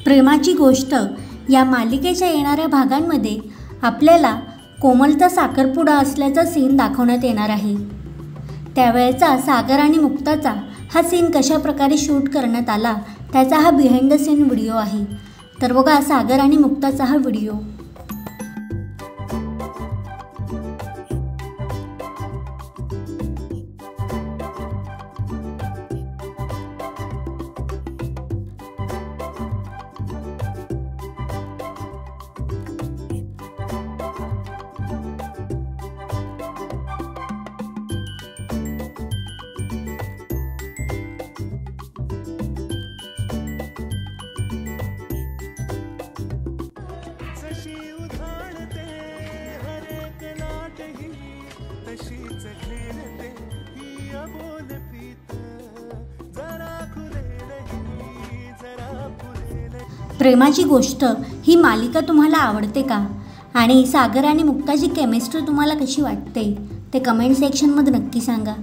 प्रेमाची गोष्ट या मालिकेच्या येणाऱ्या भागांमध्ये आपल्याला कोमलचा साखरपुडा असल्याचा सीन दाखवण्यात येणार आहे। त्यावेळेचा सागर आणि मुक्ताचा हा सीन कशा प्रकारे शूट करण्यात आला त्याचा हा बिहाइंड द सीन व्हिडिओ आहे। तर बघा सागर आणि मुक्ताचा हा व्हिडिओ। प्रेमाची गोष्ट ही मालिका तुम्हाला आवडते का आणि सागर आणि मुक्ताची केमिस्ट्री तुम्हाला कशी वाटते ते कमेंट सेक्शनमध्ये नक्की सांगा।